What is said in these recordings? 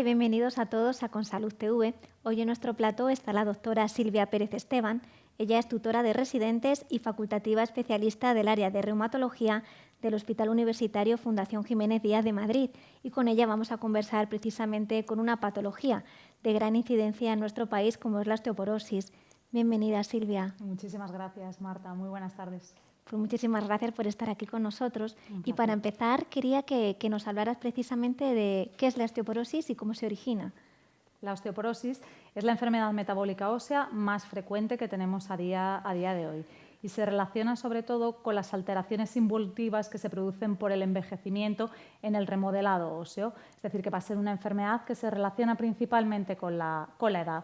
y bienvenidos a todos a Consalud TV. Hoy en nuestro plató está la doctora Silvia Pérez Esteban. Ella es tutora de residentes y facultativa especialista del área de reumatología del Hospital Universitario Fundación Jiménez Díaz de Madrid, y con ella vamos a conversar precisamente con una patología de gran incidencia en nuestro país como es la osteoporosis. Bienvenida, Silvia. Muchísimas gracias, Marta. Muy buenas tardes. Pues muchísimas gracias por estar aquí con nosotros. Y para empezar, quería que nos hablaras precisamente de qué es la osteoporosis y cómo se origina. La osteoporosis es la enfermedad metabólica ósea más frecuente que tenemos a día de hoy y se relaciona sobre todo con las alteraciones involutivas que se producen por el envejecimiento en el remodelado óseo. Es decir, que va a ser una enfermedad que se relaciona principalmente con la edad.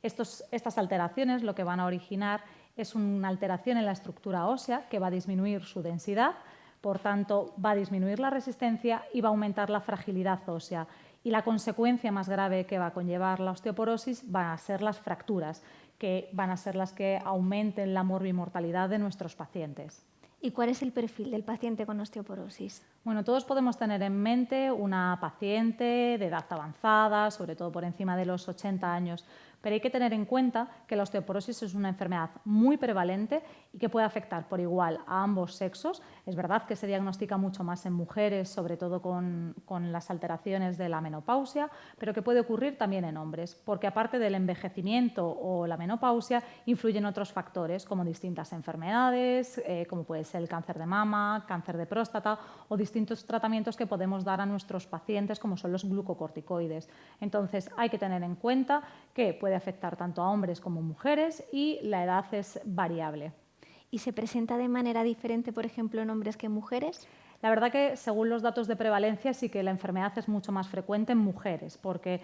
Estas alteraciones lo que van a originar es una alteración en la estructura ósea que va a disminuir su densidad, por tanto va a disminuir la resistencia y va a aumentar la fragilidad ósea. Y la consecuencia más grave que va a conllevar la osteoporosis van a ser las fracturas, que van a ser las que aumenten la morbimortalidad de nuestros pacientes. ¿Y cuál es el perfil del paciente con osteoporosis? Bueno, todos podemos tener en mente una paciente de edad avanzada, sobre todo por encima de los 80 años, pero hay que tener en cuenta que la osteoporosis es una enfermedad muy prevalente y que puede afectar por igual a ambos sexos. Es verdad que se diagnostica mucho más en mujeres, sobre todo con las alteraciones de la menopausia, pero que puede ocurrir también en hombres, porque aparte del envejecimiento o la menopausia, influyen otros factores como distintas enfermedades, como puede ser el cáncer de mama, cáncer de próstata o distintos tratamientos que podemos dar a nuestros pacientes como son los glucocorticoides. Entonces hay que tener en cuenta que puede afectar tanto a hombres como mujeres y la edad es variable. ¿Y se presenta de manera diferente, por ejemplo, en hombres que en mujeres? La verdad que según los datos de prevalencia sí que la enfermedad es mucho más frecuente en mujeres porque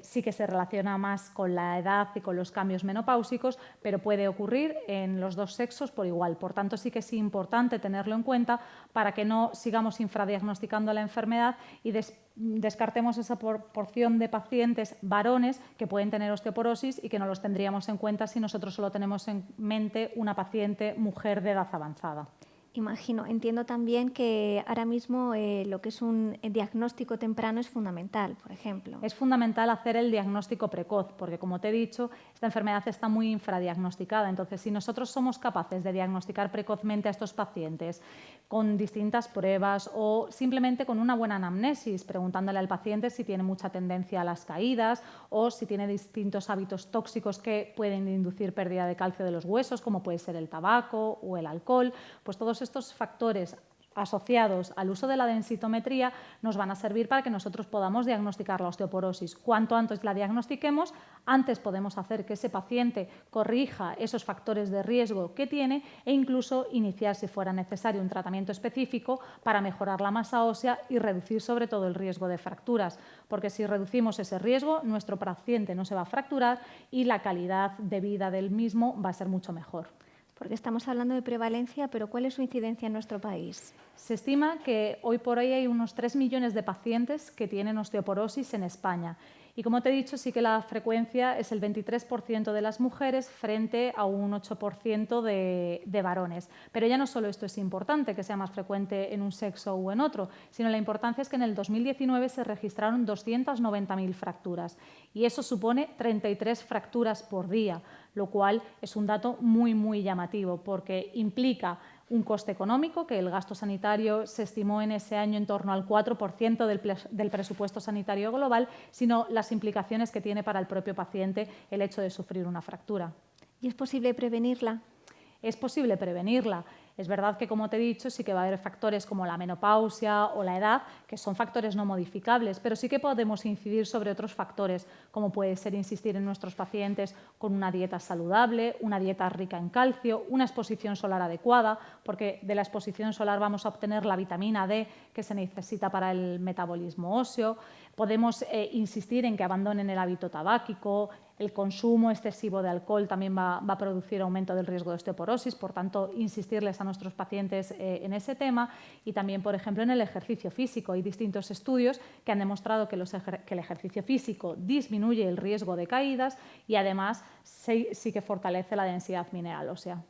sí que se relaciona más con la edad y con los cambios menopáusicos, pero puede ocurrir en los dos sexos por igual. Por tanto, sí que es importante tenerlo en cuenta para que no sigamos infradiagnosticando la enfermedad y descartemos esa proporción de pacientes varones que pueden tener osteoporosis y que no los tendríamos en cuenta si nosotros solo tenemos en mente una paciente mujer de edad avanzada. Imagino, entiendo también que ahora mismo lo que es un diagnóstico temprano es fundamental, por ejemplo. Es fundamental hacer el diagnóstico precoz, porque como te he dicho, esta enfermedad está muy infradiagnosticada. Entonces, si nosotros somos capaces de diagnosticar precozmente a estos pacientes con distintas pruebas o simplemente con una buena anamnesis, preguntándole al paciente si tiene mucha tendencia a las caídas o si tiene distintos hábitos tóxicos que pueden inducir pérdida de calcio de los huesos, como puede ser el tabaco o el alcohol, pues todos estos factores asociados al uso de la densitometría nos van a servir para que nosotros podamos diagnosticar la osteoporosis. Cuanto antes la diagnostiquemos, antes podemos hacer que ese paciente corrija esos factores de riesgo que tiene e incluso iniciar, si fuera necesario, un tratamiento específico para mejorar la masa ósea y reducir sobre todo el riesgo de fracturas, porque si reducimos ese riesgo, nuestro paciente no se va a fracturar y la calidad de vida del mismo va a ser mucho mejor. Porque estamos hablando de prevalencia, pero ¿cuál es su incidencia en nuestro país? Se estima que hoy por hoy hay unos 3 millones de pacientes que tienen osteoporosis en España. Y como te he dicho, sí que la frecuencia es el 23% de las mujeres frente a un 8% de varones. Pero ya no solo esto es importante, que sea más frecuente en un sexo u en otro, sino la importancia es que en el 2019 se registraron 290.000 fracturas y eso supone 33 fracturas por día, lo cual es un dato muy llamativo porque implica un coste económico, que el gasto sanitario se estimó en ese año en torno al 4% del presupuesto sanitario global, sino las implicaciones que tiene para el propio paciente el hecho de sufrir una fractura. ¿Y es posible prevenirla? Es posible prevenirla. Es verdad que, como te he dicho, sí que va a haber factores como la menopausia o la edad, que son factores no modificables, pero sí que podemos incidir sobre otros factores, como puede ser insistir en nuestros pacientes con una dieta saludable, una dieta rica en calcio, una exposición solar adecuada, porque de la exposición solar vamos a obtener la vitamina D que se necesita para el metabolismo óseo. Podemos insistir en que abandonen el hábito tabáquico. El consumo excesivo de alcohol también va a producir aumento del riesgo de osteoporosis, por tanto, insistirles a nuestros pacientes en ese tema y también, por ejemplo, en el ejercicio físico. Hay distintos estudios que han demostrado que el ejercicio físico disminuye el riesgo de caídas y además sí que fortalece la densidad mineral ósea.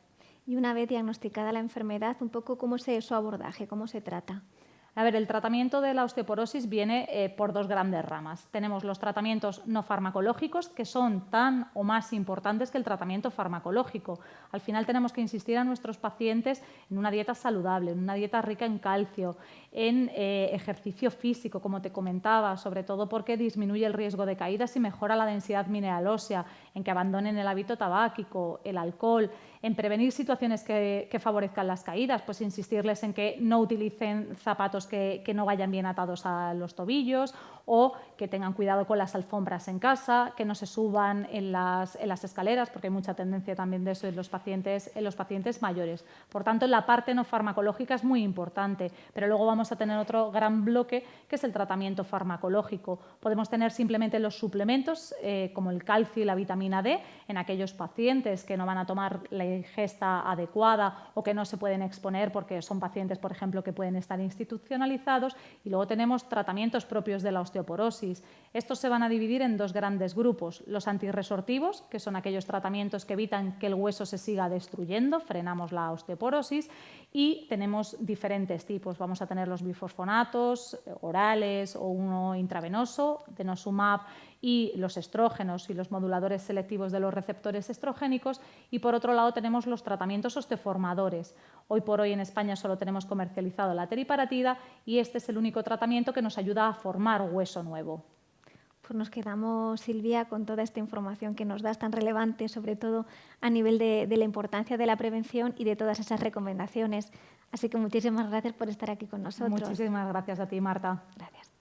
Y una vez diagnosticada la enfermedad, un poco ¿cómo es su abordaje? ¿Cómo se trata? A ver, el tratamiento de la osteoporosis viene por dos grandes ramas. Tenemos los tratamientos no farmacológicos, que son tan o más importantes que el tratamiento farmacológico. Al final tenemos que insistir a nuestros pacientes en una dieta saludable, en una dieta rica en calcio, en ejercicio físico, como te comentaba, sobre todo porque disminuye el riesgo de caídas y mejora la densidad mineral ósea, en que abandonen el hábito tabáquico, el alcohol, en prevenir situaciones que favorezcan las caídas, pues insistirles en que no utilicen zapatos que no vayan bien atados a los tobillos o que tengan cuidado con las alfombras en casa, que no se suban en las escaleras, porque hay mucha tendencia también de eso en los pacientes mayores. Por tanto, la parte no farmacológica es muy importante, pero luego vamos a tener otro gran bloque que es el tratamiento farmacológico. Podemos tener simplemente los suplementos como el calcio y la vitamina D en aquellos pacientes que no van a tomar la ingesta adecuada o que no se pueden exponer porque son pacientes, por ejemplo, que pueden estar institucionalizados, y luego tenemos tratamientos propios de la osteoporosis. Estos se van a dividir en dos grandes grupos: los antirresortivos, que son aquellos tratamientos que evitan que el hueso se siga destruyendo, frenamos la osteoporosis, y tenemos diferentes tipos. Vamos a tener los bifosfonatos orales o uno intravenoso, denosumab, y los estrógenos y los moduladores selectivos de los receptores estrogénicos, y por otro lado tenemos los tratamientos osteoformadores. Hoy por hoy en España solo tenemos comercializado la teriparatida y este es el único tratamiento que nos ayuda a formar hueso nuevo. Pues nos quedamos, Silvia, con toda esta información que nos das tan relevante, sobre todo a nivel de la importancia de la prevención y de todas esas recomendaciones. Así que muchísimas gracias por estar aquí con nosotros. Muchísimas gracias a ti, Marta. Gracias.